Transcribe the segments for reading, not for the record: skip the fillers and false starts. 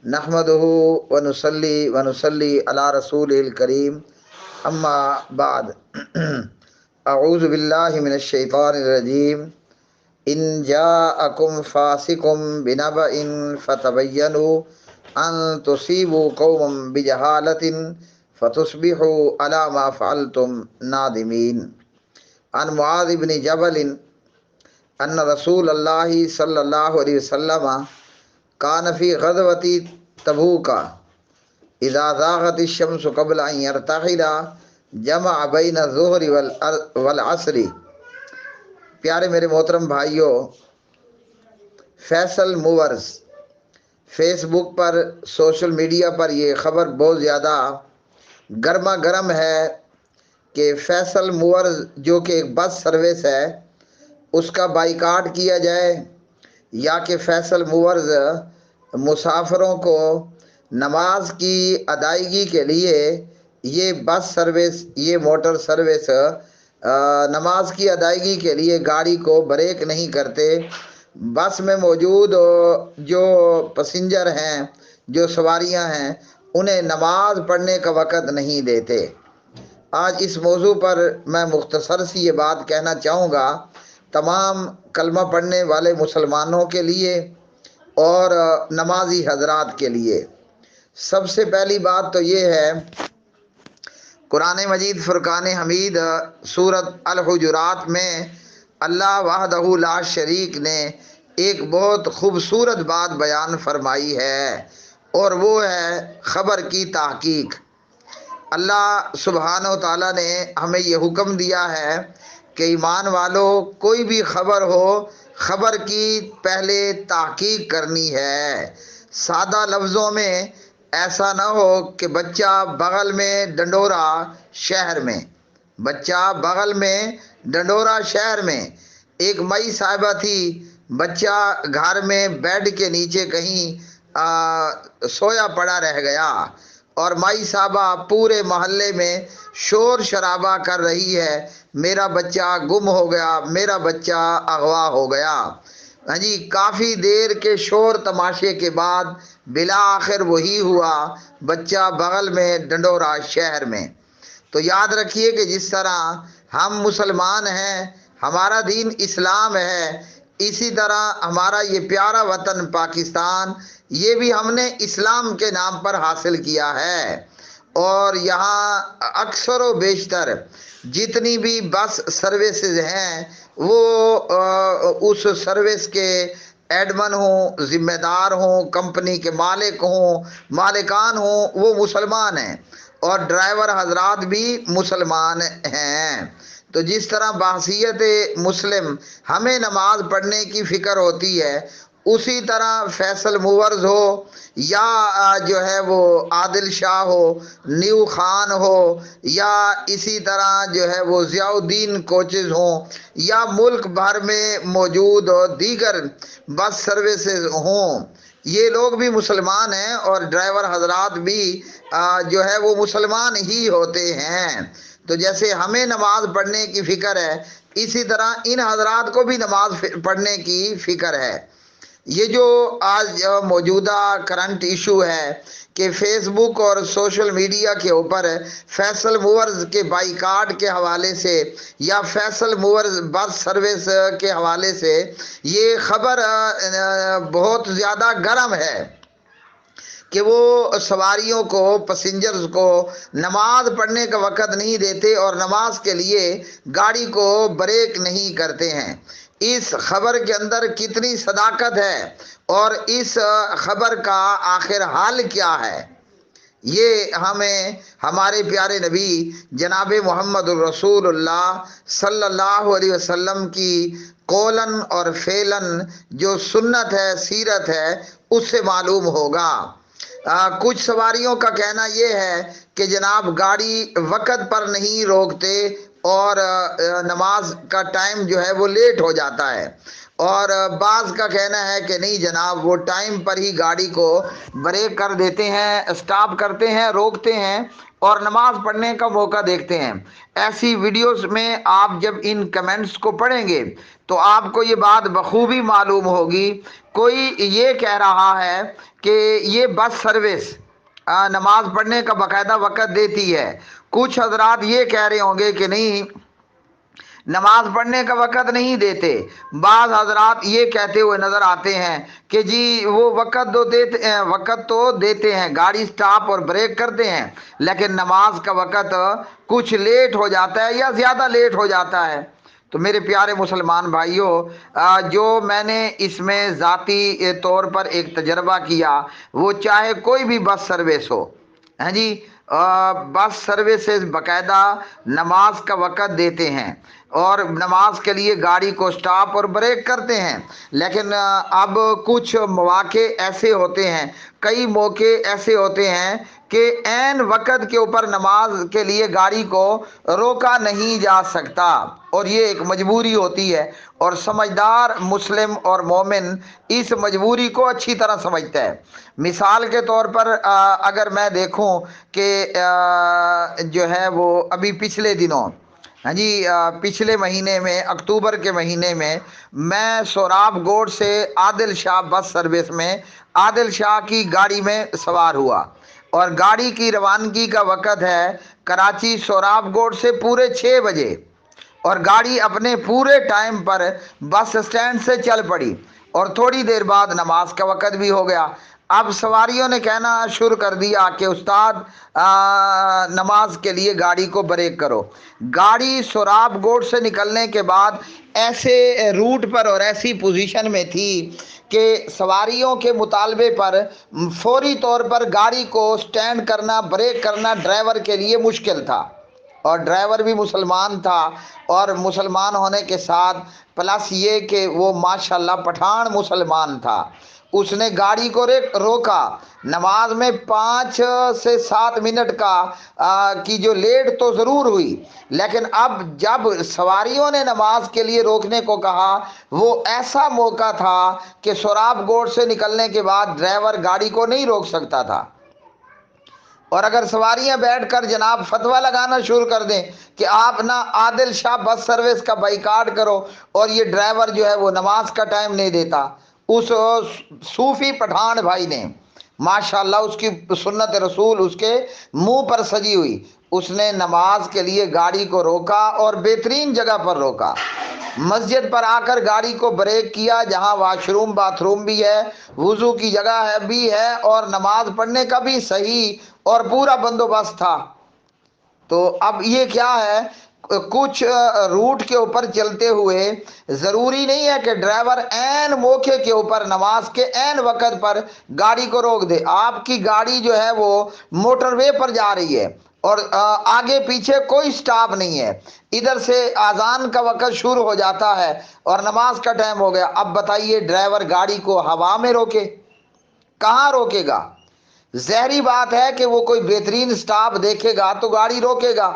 نحمدہ ونصلی ونصلی علی رسول الکریم اما بعد اعوذ باللہ من الشیطان الرجیم ان جاءکم فاسق بنبأ فتبینوا ان تصیبوا قوما بجہالۃ فتصبحوا علی ما فعلتم نادمین۔ عن معاذ بن جبل ان رسول اللہ صلی اللہ علیہ وسلم کان فی غزوۃ تبوک اذا زاغت الشمس قبل ان یرتحل جمع بین الظہر والعصر۔ پیارے میرے محترم بھائیوں، فیصل موورز فیس بک پر، سوشل میڈیا پر یہ خبر بہت زیادہ گرما گرم ہے کہ فیصل موورز جو کہ ایک بس سروس ہے اس کا بائیکاٹ کیا جائے، یا کہ فیصل موورز مسافروں کو نماز کی ادائیگی کے لیے یہ بس سروس، یہ موٹر سروس نماز کی ادائیگی کے لیے گاڑی کو بریک نہیں کرتے، بس میں موجود جو پسنجر ہیں، جو سواریاں ہیں، انہیں نماز پڑھنے کا وقت نہیں دیتے۔ آج اس موضوع پر میں مختصر سی یہ بات کہنا چاہوں گا تمام کلمہ پڑھنے والے مسلمانوں کے لیے اور نمازی حضرات کے لیے۔ سب سے پہلی بات تو یہ ہے، قرآن مجید فرقان حمید سورۃ الحجرات میں اللہ وحدہ لا شریک نے ایک بہت خوبصورت بات بیان فرمائی ہے، اور وہ ہے خبر کی تحقیق۔ اللہ سبحانہ و تعالیٰ نے ہمیں یہ حکم دیا ہے کہ ایمان والو، کوئی بھی خبر ہو، خبر کی پہلے تحقیق کرنی ہے۔ سادہ لفظوں میں ایسا نہ ہو کہ بچہ بغل میں ڈنڈورا شہر میں، بچہ بغل میں ڈنڈورا شہر میں ایک مئی صاحبہ تھی، بچہ گھر میں بیڈ کے نیچے کہیں سویا پڑا رہ گیا، اور مائی صاحبہ پورے محلے میں شور شرابہ کر رہی ہے، میرا بچہ گم ہو گیا، میرا بچہ اغوا ہو گیا۔ ہاں جی، کافی دیر کے شور تماشے کے بعد بالآخر وہی ہوا، بچہ بغل میں ڈنڈورا شہر میں۔ تو یاد رکھیے کہ جس طرح ہم مسلمان ہیں، ہمارا دین اسلام ہے، اسی طرح ہمارا یہ پیارا وطن پاکستان، یہ بھی ہم نے اسلام کے نام پر حاصل کیا ہے، اور یہاں اکثر و بیشتر جتنی بھی بس سروسز ہیں وہ اس سروس کے ایڈمن ہوں، ذمہ دار ہوں، کمپنی کے مالک ہوں، مالکان ہوں، وہ مسلمان ہیں، اور ڈرائیور حضرات بھی مسلمان ہیں۔ تو جس طرح بحیثیت مسلم ہمیں نماز پڑھنے کی فکر ہوتی ہے، اسی طرح فیصل موورز ہو، یا جو ہے وہ عادل شاہ ہو، نیو خان ہو، یا اسی طرح جو ہے وہ ضیاء الدین کوچز ہوں، یا ملک بھر میں موجود دیگر بس سروسز ہوں، یہ لوگ بھی مسلمان ہیں، اور ڈرائیور حضرات بھی جو ہے وہ مسلمان ہی ہوتے ہیں۔ تو جیسے ہمیں نماز پڑھنے کی فکر ہے، اسی طرح ان حضرات کو بھی نماز پڑھنے کی فکر ہے۔ یہ جو آج موجودہ کرنٹ ایشو ہے کہ فیس بک اور سوشل میڈیا کے اوپر فیصل موورز کے بائیکاٹ کے حوالے سے، یا فیصل موورز بس سروس کے حوالے سے، یہ خبر بہت زیادہ گرم ہے کہ وہ سواریوں کو، پسنجرز کو نماز پڑھنے کا وقت نہیں دیتے، اور نماز کے لیے گاڑی کو بریک نہیں کرتے ہیں۔ اس خبر کے اندر کتنی صداقت ہے، اور اس خبر کا آخر حال کیا ہے، یہ ہمیں ہمارے پیارے نبی جناب محمد الرسول اللہ صلی اللہ علیہ وسلم کی قولن اور فعلن جو سنت ہے، سیرت ہے، اس سے معلوم ہوگا۔ کچھ سواریوں کا کہنا یہ ہے کہ جناب گاڑی وقت پر نہیں روکتے، اور نماز کا ٹائم جو ہے وہ لیٹ ہو جاتا ہے، اور بعض کا کہنا ہے کہ نہیں جناب، وہ ٹائم پر ہی گاڑی کو بریک کر دیتے ہیں، اسٹاپ کرتے ہیں، روکتے ہیں، اور نماز پڑھنے کا موقع دیکھتے ہیں۔ ایسی ویڈیوز میں آپ جب ان کمنٹس کو پڑھیں گے تو آپ کو یہ بات بخوبی معلوم ہوگی۔ کوئی یہ کہہ رہا ہے کہ یہ بس سروس نماز پڑھنے کا باقاعدہ وقت دیتی ہے۔ کچھ حضرات یہ کہہ رہے ہوں گے کہ نہیں، نماز پڑھنے کا وقت نہیں دیتے۔ بعض حضرات یہ کہتے ہوئے نظر آتے ہیں کہ جی وہ وقت تو دیتے ہیں، گاڑی سٹاپ اور بریک کرتے ہیں، لیکن نماز کا وقت کچھ لیٹ ہو جاتا ہے یا زیادہ لیٹ ہو جاتا ہے۔ تو میرے پیارے مسلمان بھائیوں، جو میں نے اس میں ذاتی طور پر ایک تجربہ کیا، وہ چاہے کوئی بھی بس سروس ہو، ہاں جی، بس سروسز باقاعدہ نماز کا وقت دیتے ہیں اور نماز کے لیے گاڑی کو سٹاپ اور بریک کرتے ہیں، لیکن اب کچھ مواقع ایسے ہوتے ہیں، کئی موقع ایسے ہوتے ہیں کہ عین وقت کے اوپر نماز کے لیے گاڑی کو روکا نہیں جا سکتا، اور یہ ایک مجبوری ہوتی ہے، اور سمجھدار مسلم اور مومن اس مجبوری کو اچھی طرح سمجھتا ہے۔ مثال کے طور پر اگر میں دیکھوں کہ جو ہے وہ ابھی پچھلے دنوں، ہاں جی، پچھلے مہینے میں اکتوبر کے مہینے میں سوراب گوڑ سے عادل شاہ بس سروس میں عادل شاہ کی گاڑی میں سوار ہوا، اور گاڑی کی روانگی کا وقت ہے کراچی سوراب گوڑ سے پورے 6 بجے، اور گاڑی اپنے پورے ٹائم پر بس سٹینڈ سے چل پڑی، اور تھوڑی دیر بعد نماز کا وقت بھی ہو گیا۔ اب سواریوں نے کہنا شروع کر دیا کہ استاد نماز کے لیے گاڑی کو بریک کرو۔ گاڑی سوراب گوڑ سے نکلنے کے بعد ایسے روٹ پر اور ایسی پوزیشن میں تھی کہ سواریوں کے مطالبے پر فوری طور پر گاڑی کو سٹینڈ کرنا، بریک کرنا ڈرائیور کے لیے مشکل تھا، اور ڈرائیور بھی مسلمان تھا، اور مسلمان ہونے کے ساتھ پلس یہ کہ وہ ماشاءاللہ پٹھان مسلمان تھا۔ اس نے گاڑی کو روکا۔ نماز میں 5 سے 7 منٹ کی جو لیٹ تو ضرور ہوئی، لیکن اب جب سواریوں نے نماز کے لیے روکنے کو کہا، وہ ایسا موقع تھا کہ سوراب گوڑ سے نکلنے کے بعد ڈرائیور گاڑی کو نہیں روک سکتا تھا، اور اگر سواریاں بیٹھ کر جناب فتویٰ لگانا شروع کر دیں کہ آپ نہ عادل شاہ بس سروس کا بائیکاٹ کرو، اور یہ ڈرائیور جو ہے وہ نماز کا ٹائم نہیں دیتا، اس صوفی پٹھان بھائی نے ماشاءاللہ، اس کی سنت رسول اس کے منہ پر سجی ہوئی، اس نے نماز کے لیے گاڑی کو روکا، اور بہترین جگہ پر روکا۔ مسجد پر آ کر گاڑی کو بریک کیا، جہاں واش روم باتھ روم بھی ہے، وضو کی جگہ بھی ہے، اور نماز پڑھنے کا بھی صحیح اور پورا بندوبست تھا۔ تو اب یہ کیا ہے، کچھ روٹ کے اوپر چلتے ہوئے ضروری نہیں ہے کہ ڈرائیور عین موقع کے اوپر نماز کے عین وقت پر گاڑی کو روک دے۔ آپ کی گاڑی جو ہے وہ موٹر وے پر جا رہی ہے، اور آگے پیچھے کوئی سٹاپ نہیں ہے، ادھر سے اذان کا وقت شروع ہو جاتا ہے اور نماز کا ٹائم ہو گیا۔ اب بتائیے ڈرائیور گاڑی کو ہوا میں روکے؟ کہاں روکے گا؟ ظاہری بات ہے کہ وہ کوئی بہترین سٹاپ دیکھے گا تو گاڑی روکے گا۔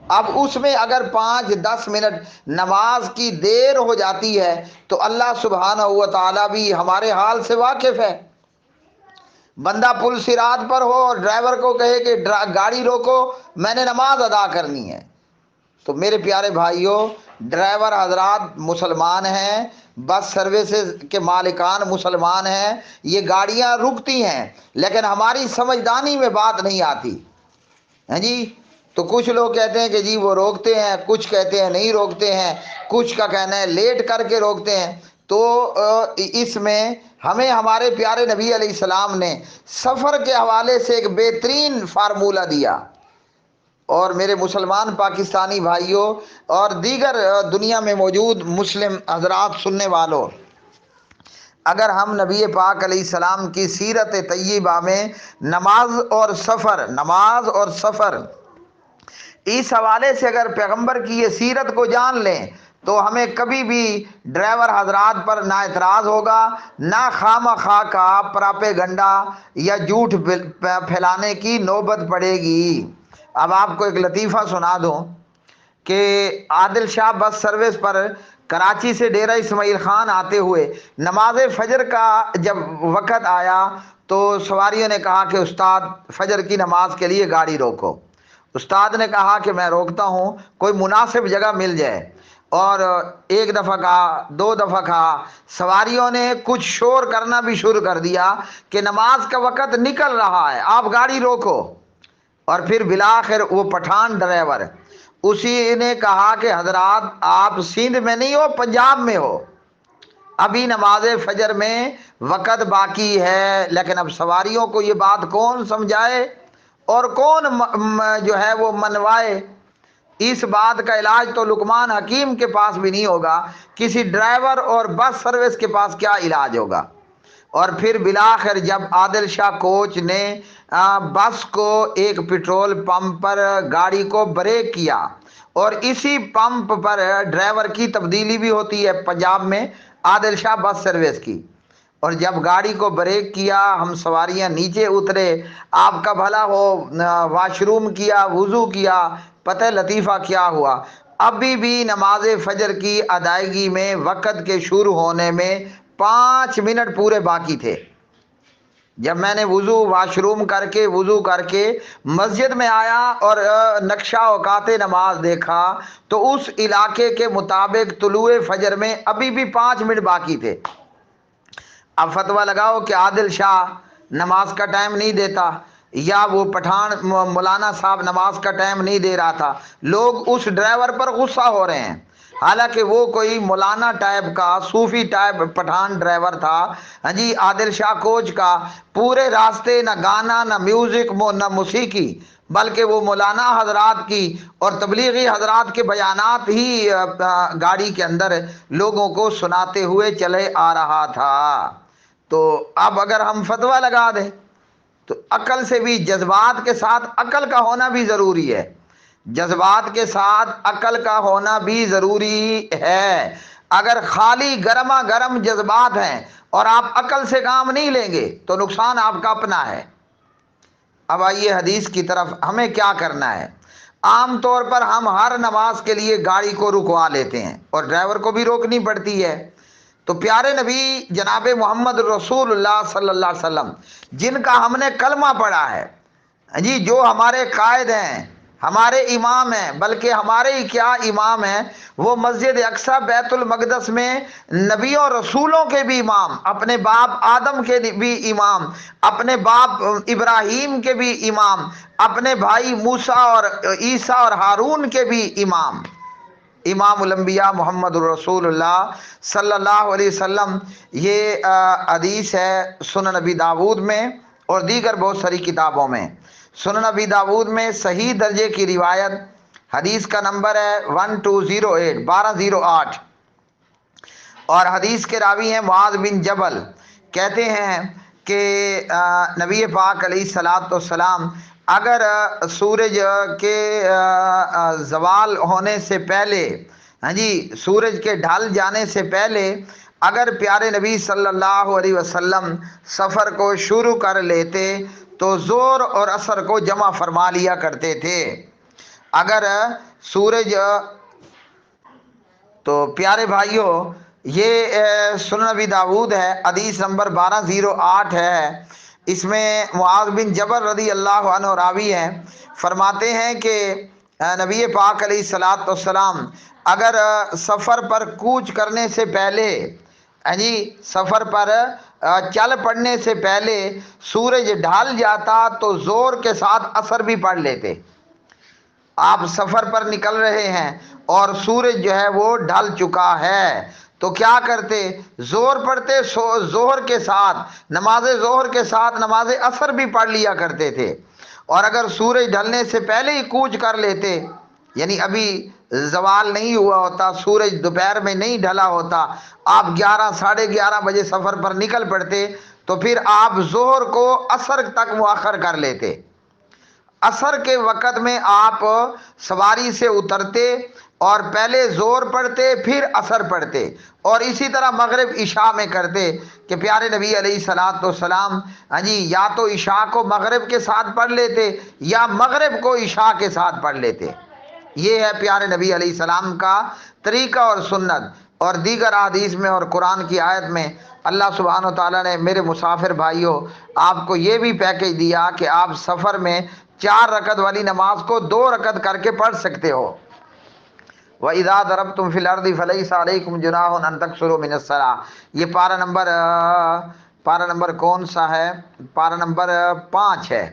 اب اس میں اگر 5-10 منٹ نماز کی دیر ہو جاتی ہے تو اللہ سبحانہ و تعالیٰ بھی ہمارے حال سے واقف ہے۔ بندہ پل صراط پر ہو اور ڈرائیور کو کہے کہ گاڑی روکو، میں نے نماز ادا کرنی ہے۔ تو میرے پیارے بھائیوں، ڈرائیور حضرات مسلمان ہیں، بس سروسز کے مالکان مسلمان ہیں، یہ گاڑیاں رکتی ہیں، لیکن ہماری سمجھدانی میں بات نہیں آتی، ہیں جی۔ تو کچھ لوگ کہتے ہیں کہ جی وہ روکتے ہیں، کچھ کہتے ہیں نہیں روکتے ہیں، کچھ کا کہنا ہے لیٹ کر کے روکتے ہیں۔ تو اس میں ہمیں ہمارے پیارے نبی علیہ السلام نے سفر کے حوالے سے ایک بہترین فارمولہ دیا، اور میرے مسلمان پاکستانی بھائیوں اور دیگر دنیا میں موجود مسلم حضرات سننے والوں، اگر ہم نبی پاک علیہ السلام کی سیرت طیبہ میں نماز اور سفر اس حوالے سے اگر پیغمبر کی یہ سیرت کو جان لیں تو ہمیں کبھی بھی ڈرائیور حضرات پر نہ اعتراض ہوگا، نہ خواہ کا پراپیگنڈا یا جھوٹ پھیلانے کی نوبت پڑے گی۔ اب آپ کو ایک لطیفہ سنا دوں کہ عادل شاہ بس سروس پر کراچی سے ڈیرہ اسماعیل خان آتے ہوئے نماز فجر کا جب وقت آیا تو سواریوں نے کہا کہ استاد فجر کی نماز کے لیے گاڑی روکو۔ استاد نے کہا کہ میں روکتا ہوں، کوئی مناسب جگہ مل جائے۔ اور ایک دفعہ کہا، دو دفعہ کہا، سواریوں نے کچھ شور کرنا بھی شروع کر دیا کہ نماز کا وقت نکل رہا ہے، آپ گاڑی روکو۔ اور پھر بالآخر وہ پٹھان ڈرائیور، اسی نے کہا کہ حضرات آپ سندھ میں نہیں ہو، پنجاب میں ہو، ابھی نماز فجر میں وقت باقی ہے، لیکن اب سواریوں کو یہ بات کون سمجھائے اور کون جو ہے وہ منوائے؟ اس بات کا علاج تو لقمان حکیم کے پاس بھی نہیں ہوگا، کسی ڈرائیور اور بس سروس کے پاس کیا علاج ہوگا؟ اور پھر بالآخر جب عادل شاہ کوچ نے بس کو ایک پیٹرول پمپ پر گاڑی کو بریک کیا، اور اسی پمپ پر ڈرائیور کی تبدیلی بھی ہوتی ہے پنجاب میں، عادل شاہ بس سروس کی، اور جب گاڑی کو بریک کیا، ہم سواریاں نیچے اترے، آپ کا بھلا ہو واش روم کیا، وضو کیا، پتہ لطیفہ کیا ہوا؟ ابھی بھی نماز فجر کی ادائیگی میں وقت کے شروع ہونے میں 5 منٹ پورے باقی تھے۔ جب میں نے وضو کر کے مسجد میں آیا اور نقشہ اوقات نماز دیکھا تو اس علاقے کے مطابق طلوع فجر میں ابھی بھی 5 منٹ باقی تھے۔ اب فتویٰ لگاؤ کہ عادل شاہ نماز کا ٹائم نہیں دیتا، یا وہ پٹھان مولانا صاحب نماز کا ٹائم نہیں دے رہا تھا۔ لوگ اس ڈرائیور پر غصہ ہو رہے ہیں، حالانکہ وہ کوئی مولانا ٹائپ کا صوفی ٹائپ پٹھان ڈرائیور تھا۔ ہاں جی، عادل شاہ کوچ کا پورے راستے نہ گانا، نہ میوزک، نہ موسیقی، بلکہ وہ مولانا حضرات کی اور تبلیغی حضرات کے بیانات ہی گاڑی کے اندر لوگوں کو سناتے ہوئے چلے آ رہا تھا۔ تو اب اگر ہم فتویٰ لگا دیں تو عقل سے بھی، جذبات کے ساتھ عقل کا ہونا بھی ضروری ہے، جذبات کے ساتھ عقل کا ہونا بھی ضروری ہے۔ اگر خالی گرما گرم جذبات ہیں اور آپ عقل سے کام نہیں لیں گے تو نقصان آپ کا اپنا ہے۔ اب آئیے حدیث کی طرف، ہمیں کیا کرنا ہے؟ عام طور پر ہم ہر نماز کے لیے گاڑی کو رکوا لیتے ہیں اور ڈرائیور کو بھی روکنی پڑتی ہے۔ تو پیارے نبی جناب محمد رسول اللہ صلی اللہ علیہ وسلم، جن کا ہم نے کلمہ پڑھا ہے، جی، جو ہمارے قائد ہیں، ہمارے امام ہیں، بلکہ ہمارے ہی کیا امام ہیں، وہ مسجد اقصی بیت المقدس میں نبیوں رسولوں کے بھی امام، اپنے باپ آدم کے بھی امام، اپنے باپ ابراہیم کے بھی امام، اپنے بھائی موسیٰ اور عیسیٰ اور ہارون کے بھی امام، امام الانبیاء محمد رسول اللہ صلی اللہ علیہ وسلم۔ یہ حدیث ہے سنن نبی داود میں اور دیگر بہت ساری کتابوں میں۔ سنن نبی داود میں صحیح درجے کی روایت، حدیث کا نمبر ہے 1208 اور حدیث کے راوی ہیں معاذ بن جبل، کہتے ہیں کہ نبی پاک علیہ الصلوۃ والسلام اگر سورج کے زوال ہونے سے پہلے، ہاں جی، سورج کے ڈھل جانے سے پہلے اگر پیارے نبی صلی اللہ علیہ وسلم سفر کو شروع کر لیتے تو ظہر اور عصر کو جمع فرما لیا کرتے تھے۔ اگر سورج، تو پیارے بھائیوں، یہ سنن نبی داود ہے، حدیث نمبر 1208 ہے۔ اس میں معاذ بن جبل رضی اللہ عنہ راوی ہیں، فرماتے ہیں کہ نبی پاک علیہ الصلوۃ والسلام اگر سفر پر کوچ کرنے سے پہلے، جی، سفر پر چل پڑنے سے پہلے سورج ڈھل جاتا تو زور کے ساتھ عصر بھی پڑھ لیتے۔ آپ سفر پر نکل رہے ہیں اور سورج جو ہے وہ ڈھل چکا ہے تو کیا کرتے؟ زور پڑھتے، ظہر کے ساتھ، نماز ظہر کے ساتھ نماز عصر بھی پڑھ لیا کرتے تھے۔ اور اگر سورج ڈھلنے سے پہلے ہی کوچ کر لیتے، یعنی ابھی زوال نہیں ہوا ہوتا، سورج دوپہر میں نہیں ڈھلا ہوتا، آپ 11 بجے سفر پر نکل پڑتے تو پھر آپ ظہر کو عصر تک مؤخر کر لیتے۔ عصر کے وقت میں آپ سواری سے اترتے اور پہلے ظہر پڑھتے پھر عصر پڑھتے، اور اسی طرح مغرب عشاء میں کرتے کہ پیارے نبی علیہ الصلوۃ والسلام، ہاں جی، یا تو عشاء کو مغرب کے ساتھ پڑھ لیتے یا مغرب کو عشاء کے ساتھ پڑھ لیتے۔ یہ ہے پیارے نبی علیہ السلام کا طریقہ اور سنت۔ اور دیگر احادیث میں اور قرآن کی آیت میں اللہ سبحانہ و تعالیٰ نے میرے مسافر بھائیوں آپ کو یہ بھی پیکج دیا کہ آپ سفر میں 4 رکعت والی نماز کو 2 رکعت کر کے پڑھ سکتے ہو۔ وَإِذَا ضَرَبْتُمْ فِي الْأَرْضِ فَلَيْسَ عَلَيْكُمْ جُنَاحٌ أَن تَقْصُرُوا مِنَ الصَّلَاةِ۔ یہ پارہ نمبر کون سا ہے؟ پارہ نمبر 5 ہے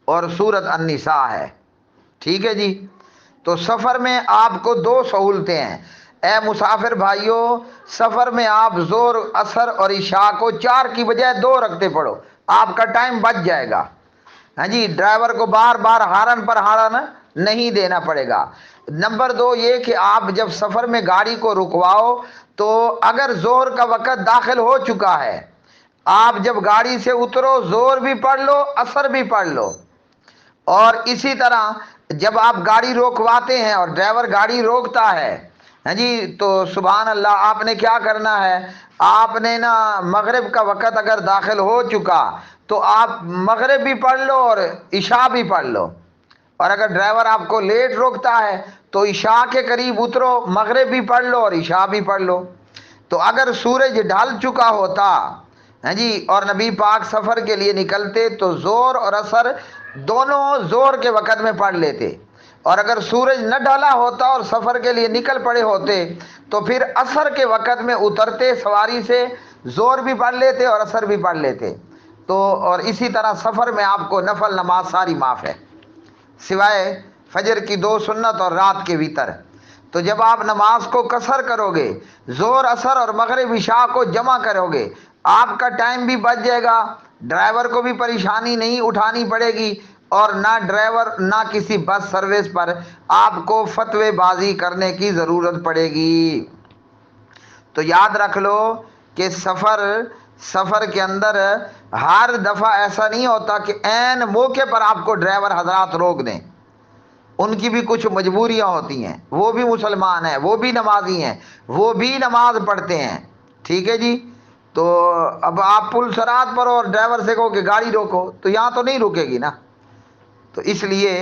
اور سورۃ النساء ہے، ٹھیک ہے جی۔ تو سفر میں آپ کو 2 سہولتیں ہیں۔ اے مسافر بھائیوں، سفر میں آپ ظہر، عصر اور عشاء کو 4 کی بجائے 2 رکھتے پڑھو، آپ کا ٹائم بچ جائے گا۔ ہاں جی، ڈرائیور کو بار بار ہارن پر ہارن نہیں دینا پڑے گا۔ نمبر 2 یہ کہ آپ جب سفر میں گاڑی کو رکواؤ تو اگر ظہر کا وقت داخل ہو چکا ہے، آپ جب گاڑی سے اترو ظہر بھی پڑھ لو، عصر بھی پڑھ لو۔ اور اسی طرح جب آپ گاڑی روکواتے ہیں اور ڈرائیور گاڑی روکتا ہے، ہاں جی، تو سبحان اللہ، آپ نے کیا کرنا ہے؟ آپ نے نا مغرب کا وقت اگر داخل ہو چکا تو آپ مغرب بھی پڑھ لو اور عشاء بھی پڑھ لو۔ اور اگر ڈرائیور آپ کو لیٹ روکتا ہے تو عشاء کے قریب اترو، مغرب بھی پڑھ لو اور عشاء بھی پڑھ لو۔ تو اگر سورج ڈھل چکا ہوتا، ہاں جی، اور نبی پاک سفر کے لیے نکلتے تو ظہر اور عصر دونوں ظہر کے وقت میں پڑھ لیتے، اور اگر سورج نہ ڈھلا ہوتا اور سفر کے لیے نکل پڑے ہوتے تو پھر عصر کے وقت میں اترتے سواری سے، ظہر بھی پڑھ لیتے اور عصر بھی پڑھ لیتے۔ تو اور اسی طرح سفر میں آپ کو نفل نماز ساری معاف ہے سوائے فجر کی 2 سنت اور رات کے وتر۔ تو جب آپ نماز کو قصر کرو گے، ظہر، عصر اور مغرب عشاء کو جمع کرو گے، آپ کا ٹائم بھی بچ جائے گا، ڈرائیور کو بھی پریشانی نہیں اٹھانی پڑے گی، اور نہ ڈرائیور نہ کسی بس سروس پر آپ کو فتوے بازی کرنے کی ضرورت پڑے گی۔ تو یاد رکھ لو کہ سفر کے اندر ہر دفعہ ایسا نہیں ہوتا کہ عین موقع پر آپ کو ڈرائیور حضرات روک دیں، ان کی بھی کچھ مجبوریاں ہوتی ہیں، وہ بھی مسلمان ہیں، وہ بھی نمازی ہیں، وہ بھی نماز پڑھتے ہیں، ٹھیک ہے جی۔ تو اب آپ پل صراط پر اور ڈرائیور سے کہو کہ گاڑی روکو تو یہاں تو نہیں رکے گی نا۔ تو اس لیے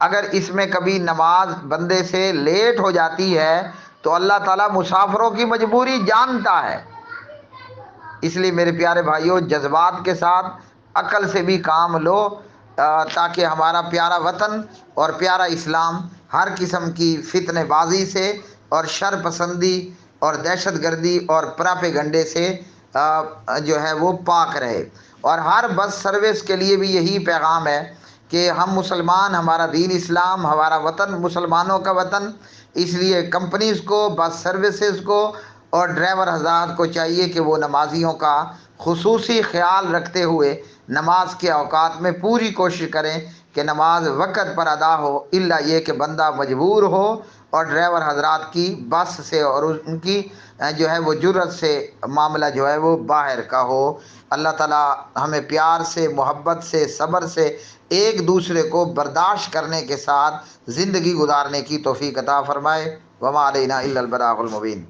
اگر اس میں کبھی نماز بندے سے لیٹ ہو جاتی ہے تو اللہ تعالیٰ مسافروں کی مجبوری جانتا ہے۔ اس لیے میرے پیارے بھائیوں، جذبات کے ساتھ عقل سے بھی کام لو، تاکہ ہمارا پیارا وطن اور پیارا اسلام ہر قسم کی فتنہ بازی سے اور شر پسندی اور دہشت گردی اور پراپیگنڈے سے جو ہے وہ پاک رہے۔ اور ہر بس سروس کے لیے بھی یہی پیغام ہے کہ ہم مسلمان، ہمارا دین اسلام، ہمارا وطن مسلمانوں کا وطن، اس لیے کمپنیز کو، بس سروسز کو اور ڈرائیور حضرات کو چاہیے کہ وہ نمازیوں کا خصوصی خیال رکھتے ہوئے نماز کے اوقات میں پوری کوشش کریں کہ نماز وقت پر ادا ہو، الا یہ کہ بندہ مجبور ہو اور ڈرائیور حضرات کی بس سے اور ان کی جو ہے وہ جرت سے معاملہ جو ہے وہ باہر کا ہو۔ اللہ تعالیٰ ہمیں پیار سے، محبت سے، صبر سے ایک دوسرے کو برداشت کرنے کے ساتھ زندگی گزارنے کی توفیق عطا فرمائے۔ وما علینا الا البلاغ المبین۔